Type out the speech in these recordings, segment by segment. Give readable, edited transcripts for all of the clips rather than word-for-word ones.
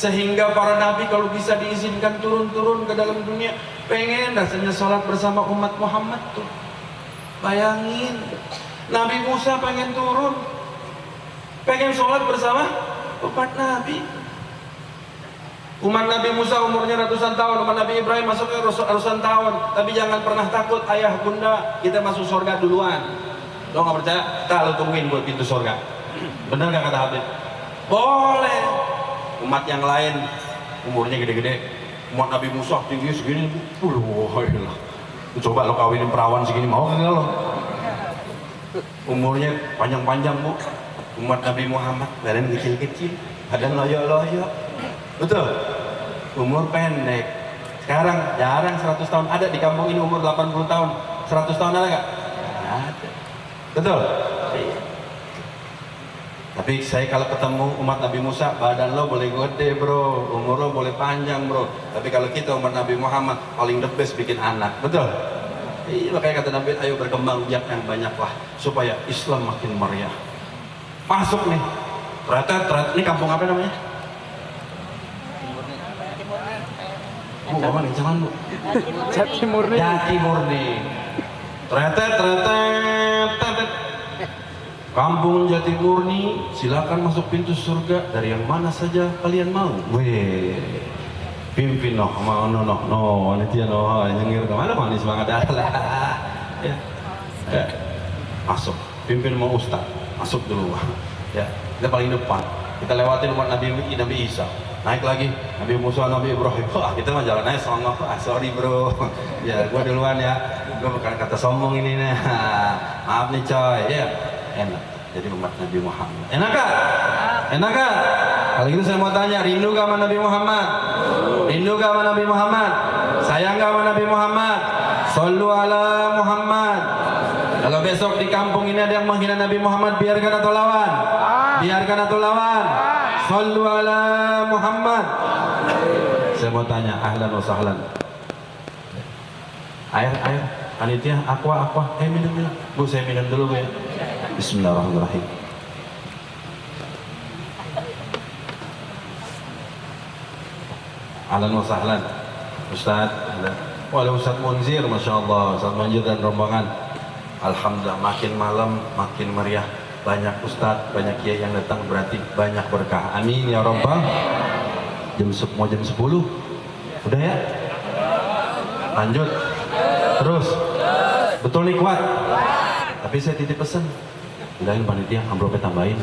Sehingga para nabi kalau bisa diizinkan turun-turun ke dalam dunia, pengen rasanya sholat bersama umat Muhammad tuh. Bayangin, Nabi Musa pengen turun, pengen sholat bersama umat Nabi. Umat Nabi Musa umurnya ratusan tahun, umat Nabi Ibrahim masuknya ratusan tahun. Tapi jangan pernah takut ayah bunda, kita masuk surga duluan. Lo nggak percaya? Kalau tungguin buat pintu surga. Bener nggak kata Habib? Boleh. Umat yang lain umurnya gede-gede, umat Nabi Musa tinggi segini, wah, coba lo kawinin perawan segini, mau nggak lo? Umurnya panjang-panjang bu. Umat Nabi Muhammad badan kecil-kecil, badan loyo-loyo, betul? Umur pendek. Sekarang jarang 100 tahun ada di kampung ini, umur 80 tahun, 100 tahun ada nggak? Ada, betul? Tapi saya kalau ketemu umat Nabi Musa, badan lo boleh gede bro, umur lo boleh panjang bro. Tapi kalau kita umat Nabi Muhammad, paling the best bikin anak, betul? Iya, makanya kata Nabi, ayo berkembang biak yang banyak lah, supaya Islam makin meriah. Masuk nih, ternyata ini kampung apa namanya? Bu, apa nih, jangan bu? Jati Murni. Jati Murni. Ternyata Kampung Jati Murni, silakan masuk pintu surga dari yang mana saja kalian mau. Weh, pimpin no, mau no, ini dia no, nyengir kemana mana semangat adalah. Ya, masuk. Pimpin mau ustaz, masuk dulu. Ya, kita paling depan. Kita lewatin umat Nabi Isa. Naik lagi Nabi Musa, Nabi Ibrahim. Wah, kita mah jalan aja sama. Sorry bro. Ya, gua duluan ya. Gua bukan kata sombong ini nih. Maaf nih coy. Ya. Enak jadi umat Nabi Muhammad. Enak gak? Enak gak? Kalau gitu saya mau tanya, rindu gak sama Nabi Muhammad? Rindu gak sama Nabi Muhammad? Sayang gak sama Nabi Muhammad? Shollu ala Muhammad. Kalau besok di kampung ini ada yang menghina Nabi Muhammad, biarkan atau lawan? Biarkan atau lawan? Shollu ala Muhammad. Saya mau tanya, ahlan wa sahlan. Air, panitia, aqua, minum. Bu, saya minum dulu bu ya. Bismillahirrahmanirrahim. Ahlan wa sahlan. Ustaz, ada Ustaz Munzir, Masya Allah, Ustaz Munzir dan rombongan. Alhamdulillah, makin malam makin meriah. Banyak Ustaz, banyak kiai yang datang, berarti banyak berkah. Amin ya Rabbal. Mau jam 10? Udah ya? Lanjut. Terus. Betul nih, kuat. Tapi saya titip pesan. Udahin panitia, amplopnya tambahin.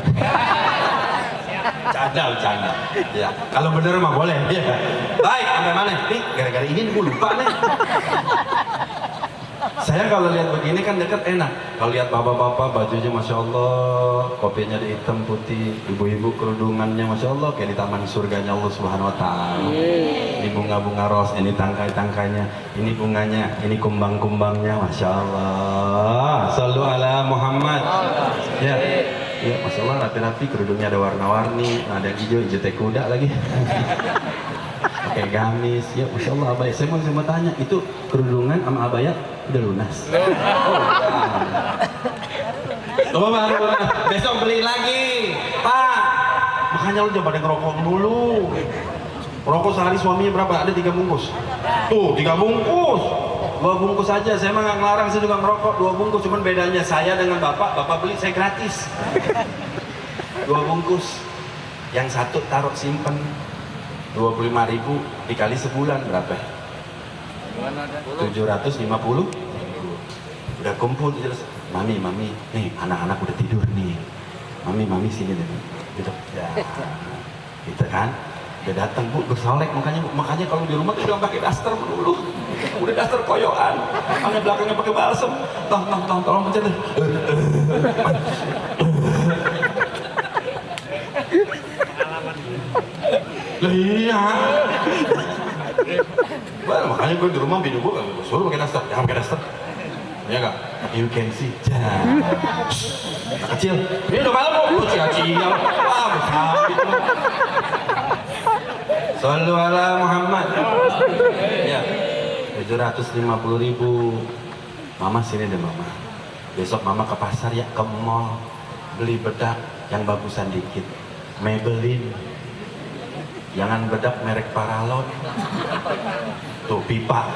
Canda. Ya, kalau bener mah boleh. Ya. Baik, sampai mana? Nih, gara-gara ini gue lupa nih. Saya kalau lihat begini kan dekat enak. Kalau lihat bapak-bapak bajunya Masya Allah, kopinya di hitam putih, ibu-ibu kerudungannya Masya Allah kayak di taman surganya Allah Subhanahu Wa Taala. Ini bunga-bunga ros, ini tangkai-tangkainya, ini bunganya, ini kumbang-kumbangnya Masya Allah. Shollu ala Muhammad. Ya, Masya Allah rapi-rapi, kerudungnya ada warna-warni, ada yang hijau teh kuda lagi. Pakai gamis, ya Masya Allah. Abaya, saya mau tanya, itu kerudungan sama abaya udah lunas? Oh, baru besok beli lagi, Pak. Makanya lu jangan pada ngerokok dulu. Rokok sehari suaminya berapa? Ada 3 bungkus. Tuh, 3 bungkus. 2 bungkus aja. Saya mah nggak ngelarang, saya juga ngerokok 2 bungkus. Cuman bedanya saya dengan bapak beli saya gratis. 2 bungkus. Yang satu taruh simpen. 25.000 dikali sebulan berapa? 750. Udah kumpul terus. Mami, nih anak-anak udah tidur nih. Mami sini deh. Gitu. Ya. Gitu kan? Udah datang bu, bersolek makanya kalau di rumah tuh udah pakai daster dulu. Udah daster koyokan. Makanya belakangnya pakai balsem. Tolong pencet deh. Lah iya. Makanya gue di rumah bini gue suruh pakai daster, jangan pakai daster. Ya enggak? You can see. Kecil. Ini udah malam bu, kecil. Wah, besar gitu. Shollu ala Muhammad. Ya. 750.000. Mama sini deh mama. Besok mama ke pasar ya, ke mall beli bedak yang bagusan dikit. Maybelline. Jangan bedak merek paralon. Tuh pipa.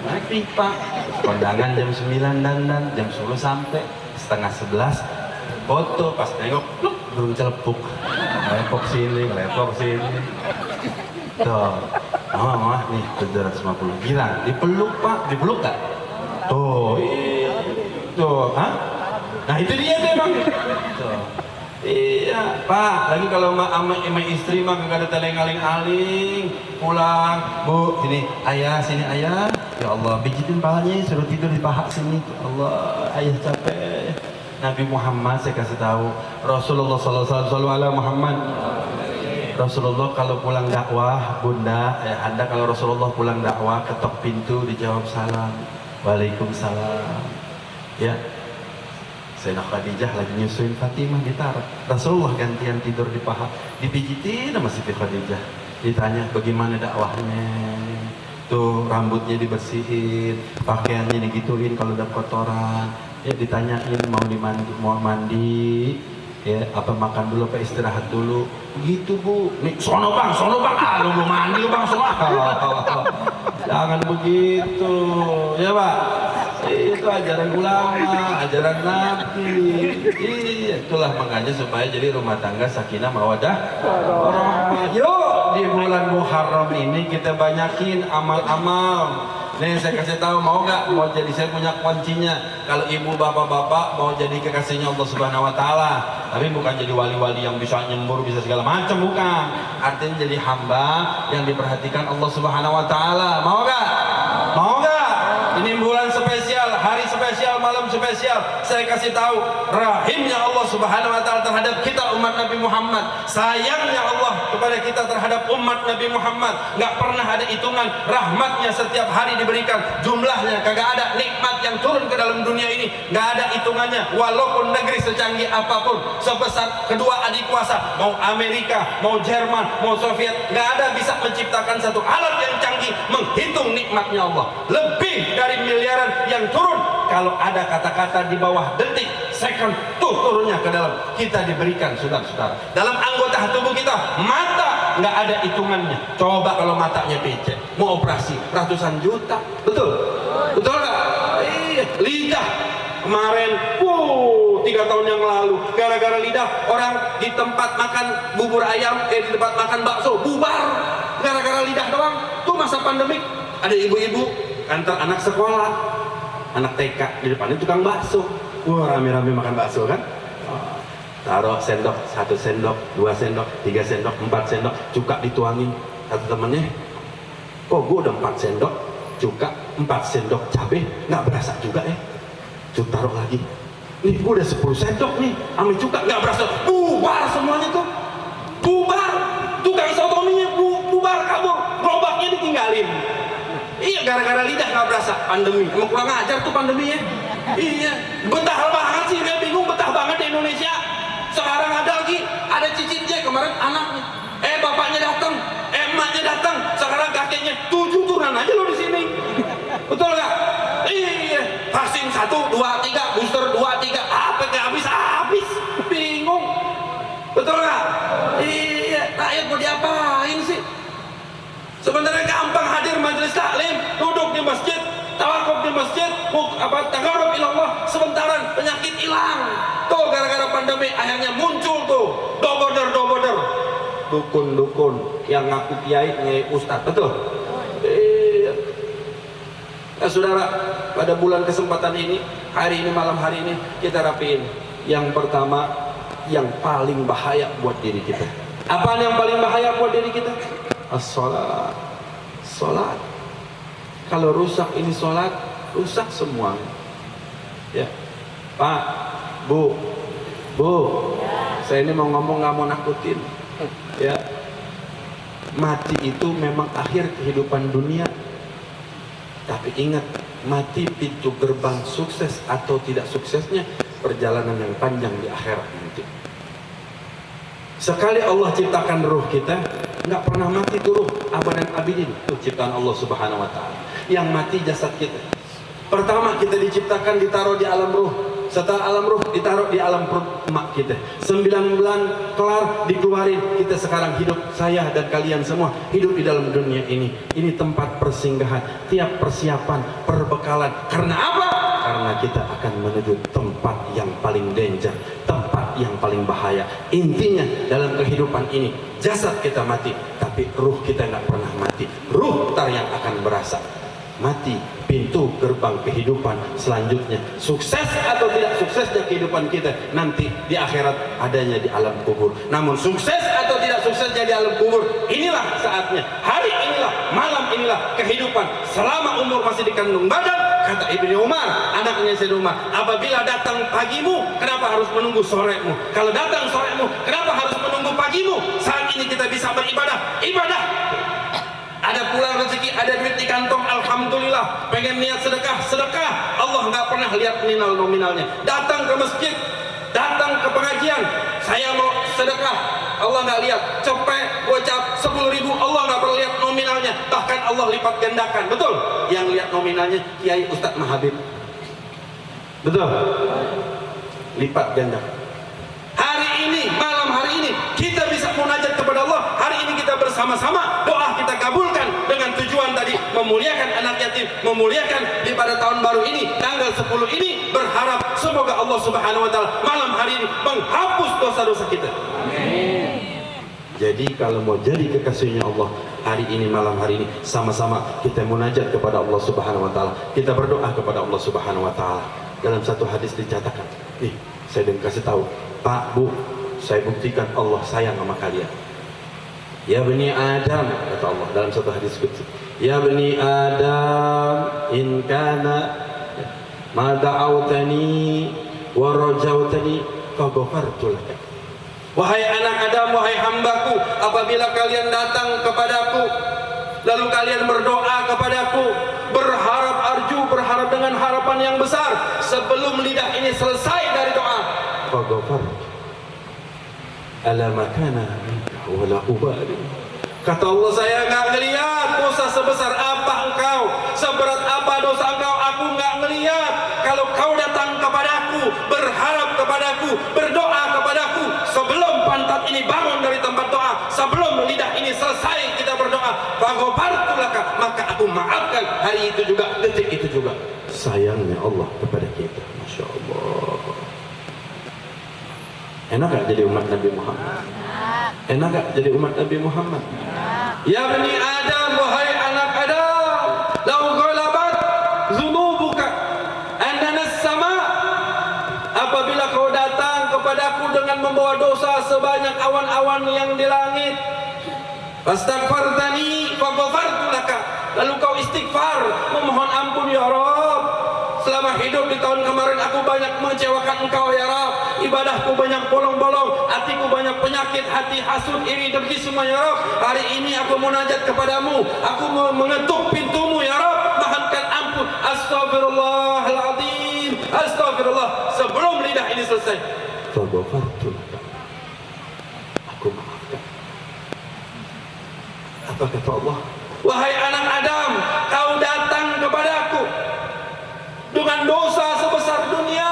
Naik pipa. Kondangan jam 9 dandan, jam 10 sampai setengah 11. Foto pas nengok, pluk, belum celepuk. Lepok sini. Tuh. Mama nih 750. Gila, dipeluk Pak, dipeluk gak? Tuh, tuh, hah? Nah itu dia memang. Tuh. Iya, Pak. Lagi kalau sama istri mah gak ada teling-aling-aling. Pulang, Bu, sini, ayah, sini ayah. Ya Allah, pijitin pahanya, suruh tidur di paha sini. Ya Allah, ayah capek. Nabi Muhammad saya kasih tahu, Rasulullah SAW Muhammad. Rasulullah kalau pulang dakwah, Bunda, Anda kalau Rasulullah pulang dakwah ketok pintu dijawab salam, Waalaikumsalam. Ya, Sayyidah Khadijah lagi nyusuin Fatimah ditaruh. Rasulullah gantian tidur di paha, dipijitin sama Siti Khadijah. Ditanya bagaimana dakwahnya, tuh rambutnya dibersihin, pakaiannya digituin kalau udah kotoran. Ya ditanyain mau mandi, ya apa makan dulu apa istirahat dulu. Begitu Bu. Nih sono bang, ah lu belum mandi lu bang, sono. Jangan begitu, ya Pak. Itu ajaran ulama, ajaran Nabi. Iya, itulah makanya supaya jadi rumah tangga sakinah mawaddah warahmah. Yuk di bulan Muharram ini kita banyakin amal-amal. Nih saya kasih tahu, mau nggak? Mau jadi, saya punya kuncinya. Kalau ibu bapak-bapak mau jadi kekasihnya Allah Subhanahu Wa Taala, tapi bukan jadi wali-wali yang bisa nyembur, bisa segala macam, bukan. Artinya jadi hamba yang diperhatikan Allah Subhanahu Wa Taala. Mau nggak? Mau nggak? Ini bulan spesial, hari spesial, malam spesial. Saya kasih tahu, rahimnya Allah Subhanahu Wa Taala terhadap kita umat Nabi Muhammad. Sayangnya Allah kepada kita terhadap umat Nabi Muhammad. Nggak pernah ada hitungan rahmatnya setiap hari diberikan. Jumlahnya kagak ada, nikmat yang turun ke dalam dunia ini nggak ada hitungannya. Walaupun negeri secanggih apapun, sebesar kedua adik kuasa, mau Amerika, mau Jerman, mau Soviet, nggak ada bisa menciptakan satu alat yang canggih menghitung nikmatnya Allah. Lebih dari miliaran yang turun. Kalau ada kata-kata di bawah detik, second, tuh turunnya ke dalam. Kita diberikan, saudara-saudara, dalam anggota tubuh kita, mata nggak ada hitungannya. Coba kalau matanya PC, mau operasi ratusan juta, betul? Betul nggak? Iya. Lidah kemarin, 3 tahun yang lalu, gara-gara lidah orang di tempat makan bubur ayam, di tempat makan bakso bubar, gara-gara lidah doang. Tuh masa pandemik, ada ibu-ibu antar anak sekolah, anak TK di depannya tukang bakso. Wah, rame-rame makan bakso kan. Taruh sendok, 1 sendok, 2 sendok, 3 sendok, 4 sendok, cuka dituangin. Kata temennya, oh gue udah 4 sendok cuka, 4 sendok cabai, nggak berasa juga ya. Taruh lagi, nih gue udah 10 sendok nih ame cuka, nggak berasa. Bubar semuanya tuh, bubar. Tukang sotominya bubar, kabur, gerobaknya ditinggalin. Iya, gara-gara lidah nggak berasa. Pandemi, emang kurang ajar tuh pandemi ya. Iya, betah banget sih, dia bingung betah banget di Indonesia. Sekarang ada lagi, ada cicitnya, kemarin anaknya, bapaknya datang, emaknya datang, sekarang kakeknya, 7 turunan aja lo di sini. Betul nggak? Iya, vaksin 1, 2, 3, booster 2, 3, apa nggak habis, bingung. Betul nggak? Iya, rakyat mau diapain sih? Sebenarnya gampang hadir majelis taklim, duduk di masjid, tawakuf di masjid, tagarrub ila Allah, sebentaran penyakit hilang. Tuh gara-gara pandemi akhirnya muncul tuh doboder, dukun yang ngaku kiai, ustaz, betul? Iya. Nah, saudara, pada bulan kesempatan ini, hari ini, malam hari ini, kita rapiin. Yang pertama, yang paling bahaya buat diri kita. Apaan yang paling bahaya buat diri kita? As-sholat. Sholat. Kalau rusak ini sholat, rusak semuanya. Ya, Pak, Bu, saya ini mau ngomong, nggak mau nakutin. Ya, mati itu memang akhir kehidupan dunia. Tapi ingat, mati pintu gerbang sukses atau tidak suksesnya perjalanan yang panjang di akhirat nanti. Sekali Allah ciptakan ruh kita, nggak pernah mati tuh ruh, abadan abidin. Itu ciptaan Allah Subhanahu Wa Taala. Yang mati jasad kita. Pertama kita diciptakan ditaruh di alam ruh. Setelah alam ruh ditaruh di alam perut emak kita. 9 bulan kelar dikeluarin. Kita sekarang hidup, saya dan kalian semua hidup di dalam dunia ini. Ini tempat persinggahan, tiap persiapan, perbekalan. Karena apa? Karena kita akan menuju tempat yang paling danger, tempat yang paling bahaya. Intinya dalam kehidupan ini, jasad kita mati, tapi ruh kita nggak pernah mati. Ruh tar yang akan berasa. Mati, pintu gerbang kehidupan selanjutnya. Sukses atau tidak suksesnya kehidupan kita nanti di akhirat adanya di alam kubur. Namun sukses atau tidak suksesnya di alam kubur, inilah saatnya. Hari inilah, malam inilah kehidupan selama umur masih di kandung badan. Kata Ibnu Umar, anaknya Sayyidina Umar, apabila datang pagimu, kenapa harus menunggu soremu? Kalau datang soremu, kenapa harus menunggu pagimu? Saat ini kita bisa beribadah, ibadah. Ada pulang rezeki, ada duit di kantong, alhamdulillah. Pengen niat sedekah, sedekah. Allah nggak pernah lihat nominalnya. Datang ke masjid, datang ke pengajian, saya mau sedekah, Allah nggak lihat. Cepet gocap 10.000, Allah nggak pernah lihat nominalnya. Bahkan Allah lipat gandakan, betul? Yang lihat nominalnya Kiai Ustadz Mahabib, betul? Lipat ganda. Hari ini, malam hari ini kita bisa munajat kepada Allah. Hari ini kita bersama-sama doa kita kabulkan dengan tujuan tadi memuliakan anak yatim, memuliakan di pada tahun baru ini tanggal 10 ini, berharap semoga Allah Subhanahu wa taala malam hari ini menghapus dosa-dosa kita. Amin. Jadi kalau mau jadi kekasihnya Allah hari ini, malam hari ini, sama-sama kita munajat kepada Allah Subhanahu wa taala. Kita berdoa kepada Allah Subhanahu wa taala. Dalam satu hadis dicatatkan, nih saya dan kasih tahu, Pak, Bu, saya buktikan Allah sayang sama kalian. Ya bani Adam, kata Allah dalam satu hadis qudsi, ya bani Adam, in kana ma da'awtani wa rajautani fa ghafartu lak. Wahai anak Adam, wahai hambaku, apabila kalian datang kepadaku lalu kalian berdoa kepadaku, berharap arju, berharap dengan harapan yang besar, sebelum lidah ini selesai dari doa, fa ghafartu ala makana wala ubali. Kata Allah, saya nggak ngelihat dosa sebesar apa engkau, seberat apa dosa engkau, aku nggak ngelihat. Kalau kau datang kepadaku, berharap kepadaku, berdoa kepadaku, sebelum pantat ini bangun dari tempat doa, sebelum lidah ini selesai kita berdoa, fagofartu laka, maka aku maafkan hari itu juga, detik itu juga. Sayangnya Allah kepada kita, Masya Allah. Enak gak jadi umat Nabi Muhammad? Enak gak jadi umat Nabi Muhammad? Ya bani Adam, wahai anak Adam, lau ghalabat zunubuka andanas sama, apabila kau datang kepadaku dengan membawa dosa sebanyak awan-awan yang di langit, fastaghfartani faghfartu laka, lalu kau istighfar, memohon ampun, ya Rabb, selama hidup di tahun kemarin aku banyak mengecewakan engkau ya Rabb, ibadahku banyak bolong-bolong, hatiku banyak penyakit, hati hasud, iri, dengki semua ya Rabb. Hari ini aku munajat kepadamu, aku mengetuk pintumu ya Rabb, mohonkan ampun, astagfirullahaladzim, astagfirullah, sebelum lidah ini selesai, aku maafkan. Apa kata Allah? Wahai anak Adam, kau datang kepadaku dengan dosa sebesar dunia,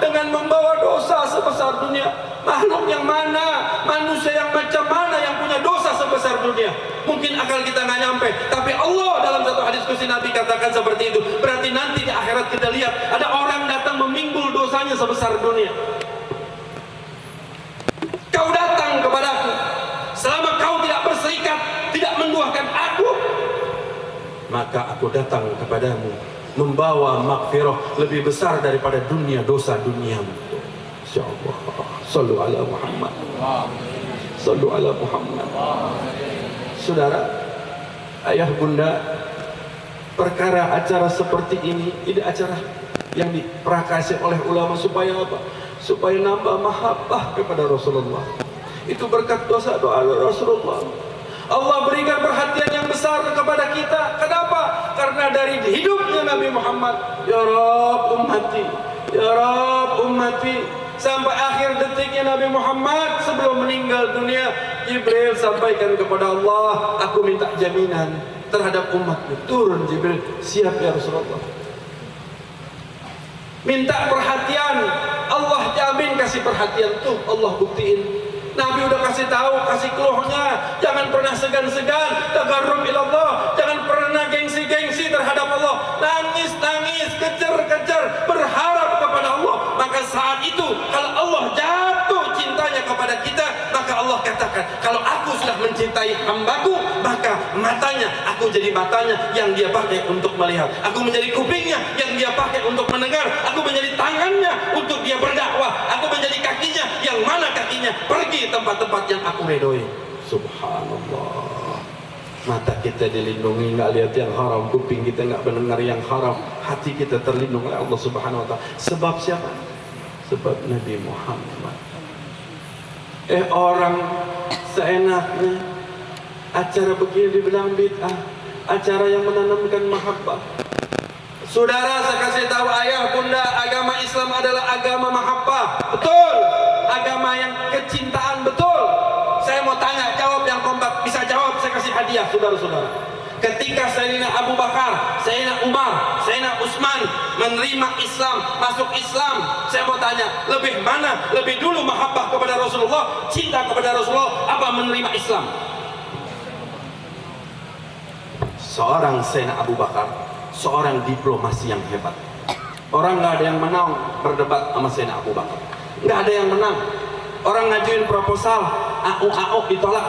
dengan membawa dosa sebesar dunia. Makhluk yang mana, manusia yang macam mana yang punya dosa sebesar dunia? Mungkin akal kita nggak nyampe, tapi Allah dalam satu hadis qudsi Nabi katakan seperti itu. Berarti nanti di akhirat kita lihat ada orang datang meminggul dosanya sebesar dunia. Kau datang kepadaku, selama kau tidak berserikat, tidak menduakan aku, maka aku datang kepadamu membawa maghfirah lebih besar daripada dunia dosa duniamu. Insyaallah. Sallu ala Muhammad. Sallu ala Muhammad. Saudara, ayah bunda, perkara acara seperti ini acara yang diperakasi oleh ulama supaya apa? Supaya nambah mahabbah kepada Rasulullah. Itu berkat dosa doa Rasulullah. Allah berikan perhatian yang besar kepada kita. Kenapa? Karena dari hidupnya Nabi Muhammad, ya Rabb ummati, ya Rabb ummati, sampai akhir detiknya Nabi Muhammad sebelum meninggal dunia, Jibril sampaikan kepada Allah, aku minta jaminan terhadap umatmu. Turun Jibril, siap ya Rasulullah. minta perhatian, Allah jamin kasih perhatian. Tuh Allah buktiin. Nabi udah kasih tahu, kasih keluhnya, jangan pernah segan-segan tagarrub ilallah, jangan pernah gengsi-gengsi terhadap Allah, nangis-nangis, kejar-kejar, berharap kepada Allah. Maka saat itu kalau Allah jatuh cintanya kepada kita, maka Allah katakan, kalau aku sudah mencintai hambaku, maka matanya, aku jadi matanya yang dia pakai untuk melihat, aku menjadi kupingnya yang dia pakai untuk mendengar, aku menjadi tangannya untuk dia berdakwah, aku menjadi kakinya yang mana kakinya pergi tempat-tempat yang aku redoi. Subhanallah. Mata kita dilindungi, nggak lihat yang haram, kuping kita nggak mendengar yang haram, hati kita terlindungi oleh Allah Subhanahu Wa Taala. Sebab siapa? Sebab Nabi Muhammad. Orang seenaknya acara begini dibilang bid'ah, acara yang menanamkan mahabbah. Saudara, saya kasih tahu ayah bunda, agama Islam adalah agama mahabbah. Betul. Agama yang kecintaan, betul. Saya mau tanya, jawab yang kompak. Bisa jawab, saya kasih hadiah, saudara-saudara. Ketika Sayyidina Abu Bakar, Sayyidina Umar, Sayyidina Utsman menerima Islam, masuk Islam, saya mau tanya, lebih mana? Lebih dulu mahabbah kepada Rasulullah, cinta kepada Rasulullah, apa menerima Islam? Seorang Sayyidina Abu Bakar, seorang diplomasi yang hebat. Orang nggak ada yang menang berdebat sama Sayyidina Abu Bakar. Nggak ada yang menang. Orang ngajuin proposal, AU ditolak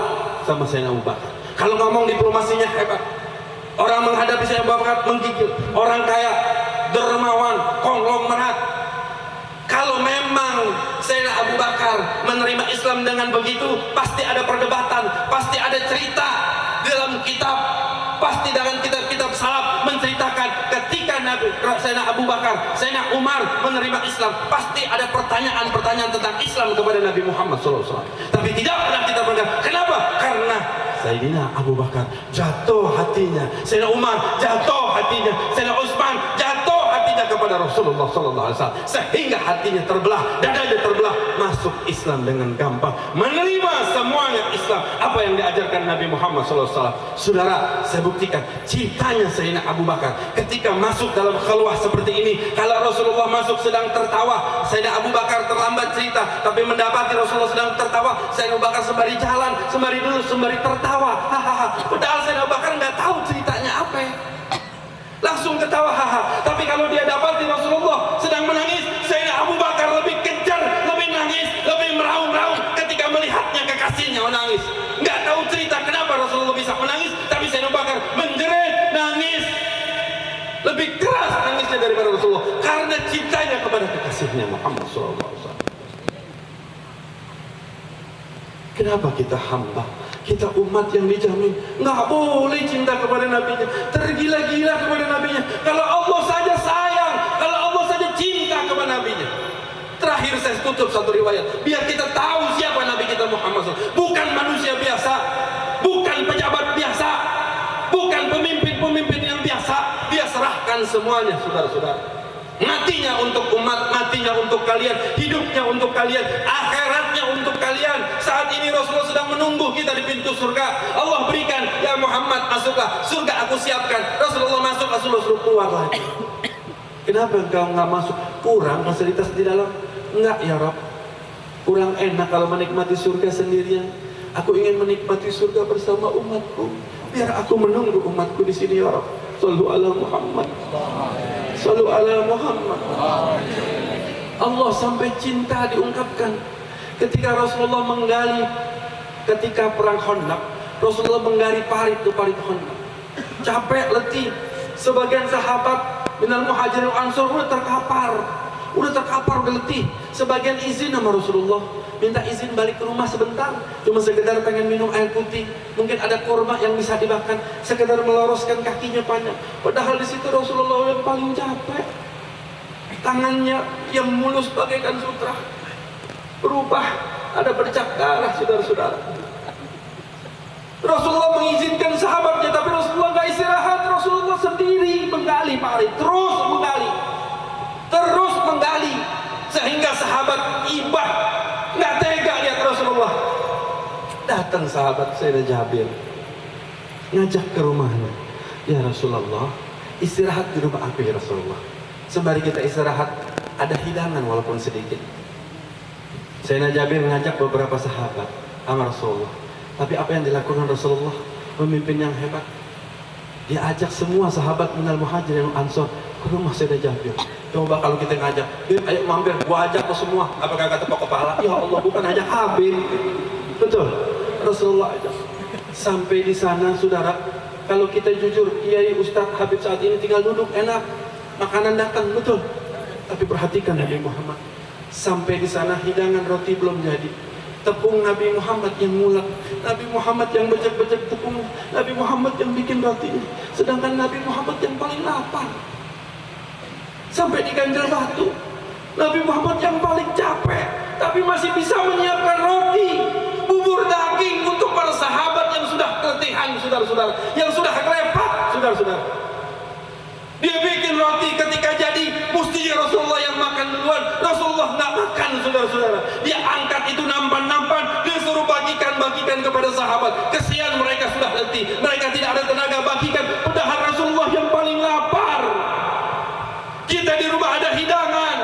sama Sayyidina Abu Bakar. Kalau ngomong diplomasinya hebat. Orang menghadapi Sayyidina Abu Bakar menggigil. Orang kaya, dermawan, konglomerat. Kalau memang Sayyidina Abu Bakar menerima Islam dengan begitu, pasti ada perdebatan, pasti ada cerita dalam kitab, pasti dalam kitab-kitab salaf menceritakan ketika Nabi Sayyidina Abu Bakar, Sayyidina Umar menerima Islam, pasti ada pertanyaan-pertanyaan tentang Islam kepada Nabi Muhammad SAW. Tapi tidak pernah kita mendengar. Kenapa? Karena Sayyidina Abu Bakar jatuh hatinya, Sayyidina Umar jatuh hatinya, Sayyidina Utsman jatuh hatinya kepada Rasulullah SAW, sehingga hatinya terbelah, dadanya terbelah, masuk Islam dengan gampang, menerima semuanya Islam, apa yang diajarkan Nabi Muhammad SAW. Saudara, saya buktikan cintanya Sayyidina Abu Bakar ketika masuk dalam khalwah seperti ini. Kalau Rasulullah masuk sedang tertawa, Sayyidina Abu Bakar terlambat cerita, tapi mendapati Rasulullah sedang tertawa, Sayyidina Abu Bakar sembari jalan, sembari duduk, sembari tertawa, hahaha. Padahal Sayyidina Abu Bakar nggak tahu ceritanya apa ya. Langsung ketawa, haha. Tapi kalau dia dapati Rasulullah sedang menangis, Sayyidina Abu Bakar lebih kejar, lebih nangis, lebih meraung-raung ketika melihatnya kekasihnya menangis. Nggak tahu cerita kenapa Rasulullah bisa menangis, tapi Sayyidina Abu Bakar menjerit, nangis, lebih keras nangisnya daripada Rasulullah karena cintanya kepada kekasihnya Muhammad SAW. Kenapa kita hamba? Kita umat yang dijamin nggak boleh cinta kepada nabinya, tergila-gila kepada nabinya. Kalau Allah saja sayang, kalau Allah saja cinta kepada nabinya. Terakhir saya tutup satu riwayat, biar kita tahu siapa Nabi kita Muhammad SAW. Bukan manusia biasa, bukan pejabat biasa, bukan pemimpin-pemimpin yang biasa. Dia serahkan semuanya, saudara-saudara. Matinya untuk umat, matinya untuk kalian, hidupnya untuk kalian, akhiratnya untuk kalian. Saat ini Rasulullah sedang menunggu kita di pintu surga. Allah berikan, ya Muhammad masuklah, surga aku siapkan. Rasulullah masuk, Rasulullah suruh keluar lagi. Kenapa engkau nggak masuk? Kurang fasilitas di dalam? Enggak ya Rabb, kurang enak kalau menikmati surga sendirian. Aku ingin menikmati surga bersama umatku. Biar aku menunggu umatku di sini ya Rabb. Sallu ala Muhammad, sallu ala Muhammad. Allah sampai cinta diungkapkan ketika Rasulullah menggali, ketika perang Khandaq, Rasulullah menggali parit Khandaq. Capek, letih. Sebagian sahabat minal muhajirin ansor udah terkapar, udah letih. Sebagian izin sama Rasulullah, minta izin balik ke rumah sebentar, cuma sekedar pengen minum air putih, mungkin ada kurma yang bisa dimakan, sekedar meloroskan kakinya panjang. Padahal di situ Rasulullah yang paling capek, tangannya yang mulus bagaikan sutra, berubah ada bercak darah, saudara-saudara. Rasulullah mengizinkan sahabatnya, tapi Rasulullah nggak istirahat. Rasulullah sendiri menggali parit, terus menggali, sehingga sahabat ibah nggak tega lihat Rasulullah. Datang sahabat Sayyidina Jabir, ngajak ke rumahnya. Ya Rasulullah, istirahat di rumah aku ya Rasulullah. Sembari kita istirahat, ada hidangan walaupun sedikit. Sayyidina Jabir ngajak beberapa sahabat sama Rasulullah. Tapi apa yang dilakukan Rasulullah? Pemimpin yang hebat. Dia ajak semua sahabat minal muhajirin wal ansor ke rumah Sayyidina Jabir. Coba kalau kita ngajak, ayo mampir, gua ajak lo semua. Apakah kata Pak Kepala? Ya Allah, bukan ajak Habib. Betul. Rasulullah ajak. Sampai di sana, saudara, kalau kita jujur, Kiai Ustadz Habib saat ini tinggal duduk enak, makanan datang, betul. Tapi perhatikan Nabi Muhammad. Sampai di sana hidangan roti belum jadi. Tepung Nabi Muhammad yang ngulek, Nabi Muhammad yang bejek-bejek tepung, Nabi Muhammad yang bikin roti. Sedangkan Nabi Muhammad yang paling lapar. Sampai di ganjil batu, Nabi Muhammad yang paling capek, tapi masih bisa menyiapkan roti, bubur daging untuk para sahabat yang sudah keletihan, saudara-saudara, yang sudah krepat, saudara-saudara. Dia bikin roti, ketika jadi mestinya Rasulullah yang makan duluan. Rasulullah nggak makan, saudara-saudara. Dia angkat itu nampan-nampan, dia suruh bagikan kepada sahabat. Kesian mereka sudah letih, mereka tidak ada tenaga, bagikan. Padahal Rasulullah yang paling lapar. Kita di rumah ada hidangan,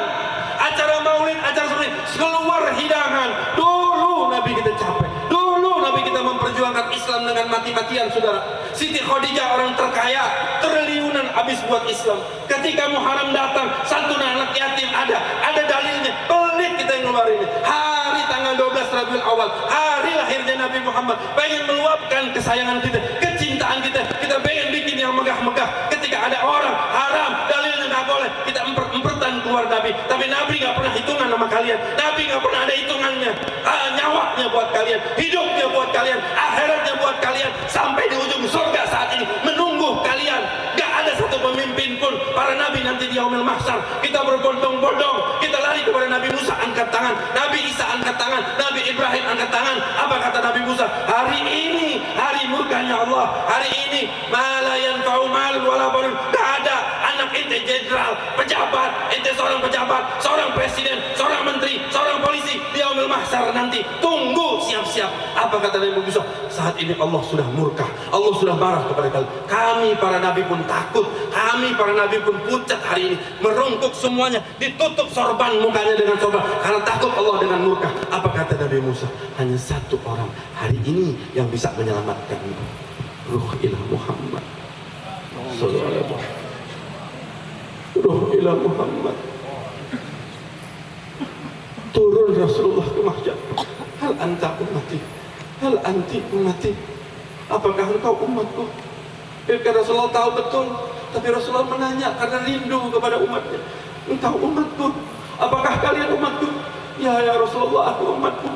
acara maulid, acara seperti keluar hidangan. Dulu Nabi kita capek, dulu Nabi kita memperjuangkan Islam dengan mati-matian, saudara. Siti Khadijah orang terkaya, triliunan habis buat Islam. Ketika Muharram datang, santunan anak yatim ada dalilnya. Pelit kita yang ngeluarin. Hari tanggal 12 Rabiul Awal, hari lahirnya Nabi Muhammad. Pengen meluapkan kesayangan kita, kecintaan kita. Kita pengen bikin yang megah-megah. Ketika ada orang haram, dalilnya nggak boleh. Kita empertan keluar Nabi. Tapi Nabi nggak pernah hitungan sama kalian. Nabi nggak pernah ada hitungannya. Nyawanya buat kalian, hidupnya buat kalian, akhiratnya buat kalian. Sampai di ujung surga saat ini menunggu kalian. Gak ada satu pemimpin pun. Para nabi nanti di yaumil mahsyar, kita berbondong-bondong, kita lari kepada Nabi Musa, angkat tangan. Nabi Isa angkat tangan, Nabi Ibrahim angkat tangan. Apa kata Nabi Musa? Hari ini hari murkanya Allah. Hari ini mala yanfa'u malun wala banun. Gak ada anak ente jenderal, pejabat, ente seorang pejabat, seorang presiden, seorang menteri, seorang polisi di yaumil mahsyar nanti. Tunggu, siap-siap. Apa kata Nabi Musa? Saat ini Allah sudah murka, Allah sudah marah kepada kalian. Kami para nabi pun takut, kami para nabi pun pucat hari ini, merungkuk semuanya, ditutup sorban mukanya dengan sorban karena takut Allah dengan murka. Apa kata Nabi Musa? Hanya satu orang hari ini yang bisa menyelamatkan ruh ilah Muhammad. Ruh ilah Muhammad. Turun Rasulullah ke mahsyar. Hal anta ummati, hal anti ummati. Apakah engkau umatku? Rasulullah tahu betul, tapi Rasulullah menanya karena rindu kepada umatnya. Engkau umatku, apakah kalian umatku? Ya Rasulullah, aku umatku.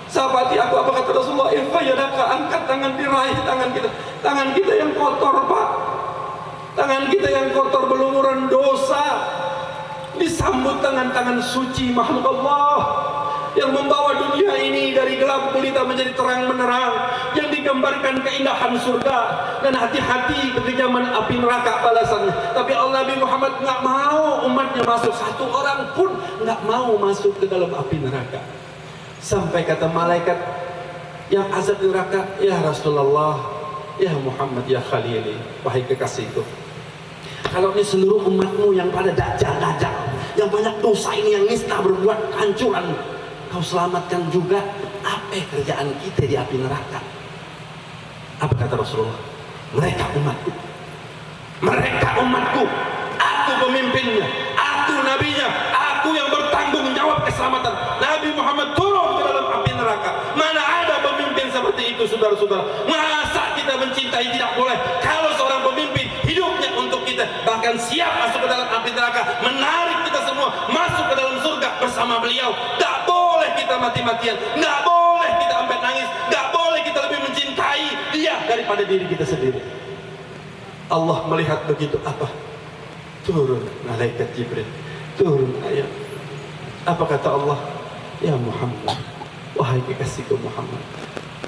Sahabati aku. Apa kata Rasulullah? Irfa yadaka, angkat tangan, diraih tangan kita. Tangan kita yang kotor, Pak. Tangan kita yang kotor berlumuran dosa disambut tangan-tangan suci makhluk Allah yang membawa dunia ini dari gelap gulita menjadi terang menerang, yang digambarkan keindahan surga. Dan hati-hati kekejaman api neraka balasannya. Tapi Allah Nabi Muhammad nggak mau umatnya masuk, satu orang pun nggak mau masuk ke dalam api neraka. Sampai kata malaikat yang azab di neraka, ya Rasulullah, ya Muhammad, ya Khalili, wahai kekasihku, kalau ini seluruh umatmu yang pada dajjal, yang banyak dosa ini, yang nista berbuat kehancuran, kau selamatkan juga, apa kerjaan kita di api neraka? Apa kata Rasulullah? Mereka umatku, aku pemimpinnya, aku nabinya, aku yang bertanggung jawab keselamatan. Nabi Muhammad turun ke dalam api neraka. Mana ada pemimpin seperti itu, saudara-saudara? Masa kita mencintai tidak boleh? Kalau seorang pemimpin hidupnya untuk kita, bahkan siap masuk ke dalam api neraka, menarik kita semua masuk ke dalam surga bersama beliau. Tak boleh kita mati-matian, nggak boleh kita sampai nangis, nggak boleh kita lebih mencintai dia daripada diri kita sendiri. Allah melihat begitu, apa? Turun malaikat Jibril, turun ayat. Apa kata Allah? Ya Muhammad, wahai kekasihku Muhammad,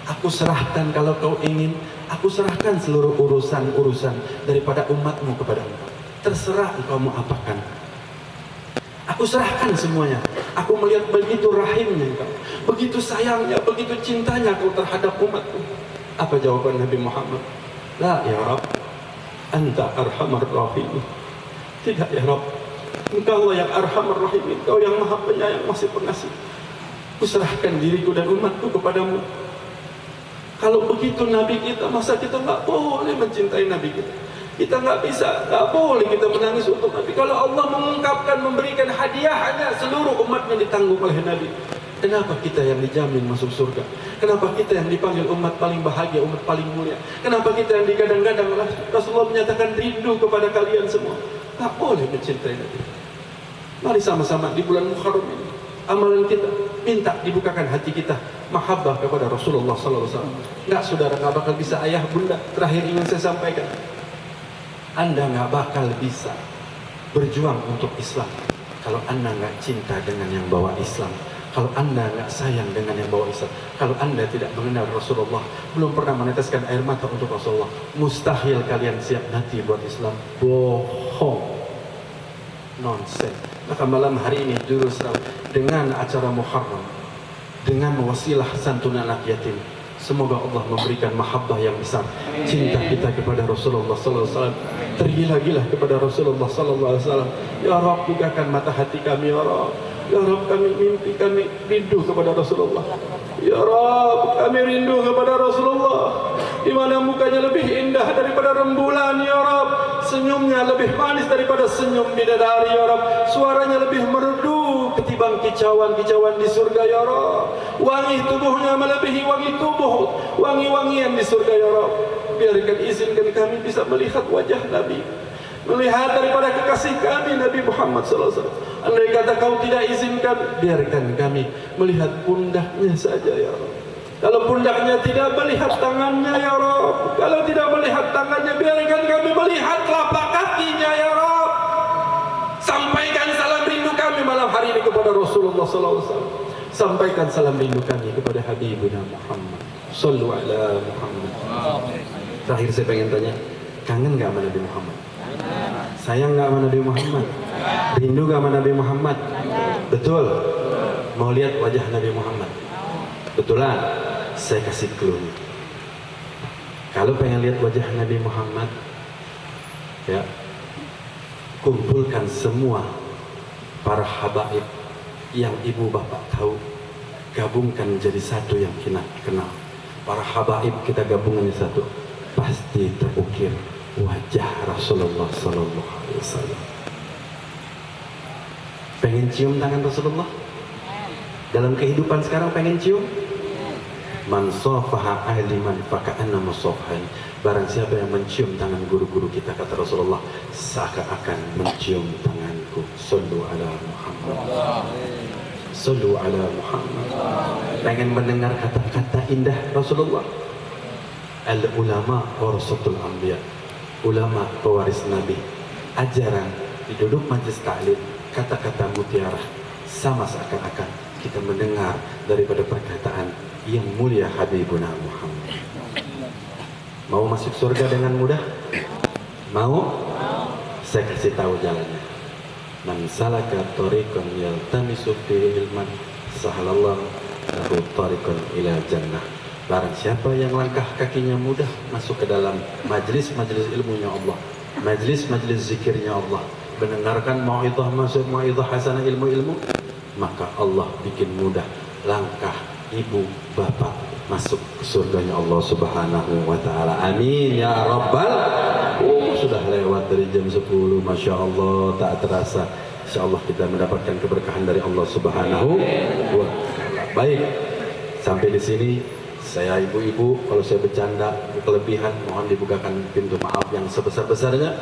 aku serahkan, kalau kau ingin, aku serahkan seluruh urusan-urusan daripada umatmu kepada engkau. Terserah engkau mau apakan. Aku serahkan semuanya. Aku melihat begitu rahimnya engkau, begitu sayangnya, begitu cintanya kau terhadap umatku. Apa jawaban Nabi Muhammad? La ya Rabb, anta arhamar rahimin. Tidak ya Rabb, Engkau yang Arhamar Rahimin, Engkau yang Maha Penyayang masih pengasih. Kuserahkan diriku dan umatku kepadamu. Kalau begitu Nabi kita, masa kita nggak boleh mencintai Nabi kita? Kita nggak bisa, nggak boleh kita menangis untuk Nabi. Kalau Allah mengungkapkan, memberikan hadiahnya, seluruh umatnya ditanggung oleh Nabi. Kenapa kita yang dijamin masuk surga? Kenapa kita yang dipanggil umat paling bahagia, umat paling mulia? Kenapa kita yang digadang-gadang Rasulullah menyatakan rindu kepada kalian semua? Tak boleh mencintai Nabi. Mari sama-sama di bulan Muharram ini, amalan kita, minta dibukakan hati kita mahabbah kepada Rasulullah SAW. Nggak saudara, nggak bakal bisa. Ayah bunda, terakhir ingin saya sampaikan, Anda nggak bakal bisa berjuang untuk Islam kalau Anda nggak cinta dengan yang bawa Islam. Kalau Anda nggak sayang dengan yang bawa Islam, kalau Anda tidak mengenal Rasulullah, belum pernah meneteskan air mata untuk Rasulullah, mustahil kalian siap mati buat Islam. Bohong, nonsense. Maka malam hari ini jurus dengan acara Muharram, dengan wasilah santunan anak yatim, semoga Allah memberikan mahabbah yang besar, cinta kita kepada Rasulullah SAW, tergila-gila kepada Rasulullah SAW. Ya Rabb, bukakan mata hati kami ya Rabb. Ya Rabb, kami mimpi, kami rindu kepada Rasulullah. Ya Rabb, kami rindu kepada Rasulullah, di mana mukanya lebih indah daripada rembulan ya Rabb, senyumnya lebih manis daripada senyum bidadari ya Rabb, suaranya lebih merdu ketimbang kicauan-kicauan di surga ya Rabb, wangi tubuhnya melebihi wangi tubuh wangi-wangian di surga ya Rabb. Biarkan, izinkan kami bisa melihat wajah Nabi, melihat daripada kekasih kami Nabi Muhammad SAW. Andai kata kau tidak izinkan, biarkan kami melihat pundaknya saja ya Rabb. Kalau pundaknya tidak, melihat tangannya ya Rabb. Kalau tidak melihat tangannya, biarkan kami melihat telapak kakinya ya Rabb. Sampaikan salam rindu kami malam hari ini kepada Rasulullah SAW. Sampaikan salam rindu kami kepada Habibuna Muhammad. Sallu ala Muhammad. Terakhir saya pengen tanya, kangen gak sama Nabi Muhammad? Sayang gak sama Nabi Muhammad? Rindu gak sama Nabi Muhammad? Betul? Mau lihat wajah Nabi Muhammad? Betulan? Saya kasih clue. Kalau pengen lihat wajah Nabi Muhammad, ya, kumpulkan semua para habaib yang ibu bapak tahu, gabungkan jadi satu yang kita kenal. Para habaib kita gabungkan jadi satu, pasti terukir wajah Rasulullah Sallallahu Alaihi Wasallam. Pengen cium tangan Rasulullah? Dalam kehidupan sekarang pengen cium? Man safaha ahliman faka'anna musafahan. Barang siapa yang mencium tangan guru-guru kita, kata Rasulullah, seakan-akan mencium tanganku. Sallu ala Muhammad. Sallu ala Muhammad. Pengen mendengar kata-kata indah Rasulullah? Al-ulama warasatul anbiya. Ulama pewaris Nabi. Ajaran di duduk majlis ta'lim, kata-kata mutiara, sama seakan-akan kita mendengar daripada perkataan yang mulia Habibuna Muhammad. Mau masuk surga dengan mudah? Mau? Saya kasih tahu jalannya. Man salaka tariqan yaltamisu fihi ilman, sahalallahu lahu tariqan ila jannah. Barang siapa yang langkah kakinya mudah masuk ke dalam majlis-majlis ilmunya Allah, majlis-majlis zikirnya Allah, mendengarkan mau'idhah, masuk mau'idhah hasanah, ilmu-ilmu, maka Allah bikin mudah langkah ibu bapak masuk ke surganya Allah Subhanahu wa ta'ala. Amin ya rabbal. Sudah lewat dari jam 10, Masya Allah, tak terasa. Insya Allah kita mendapatkan keberkahan dari Allah Subhanahu wa ta'ala. Baik, sampai di sini saya ibu-ibu, kalau saya bercanda kelebihan, mohon dibukakan pintu maaf yang sebesar-besarnya.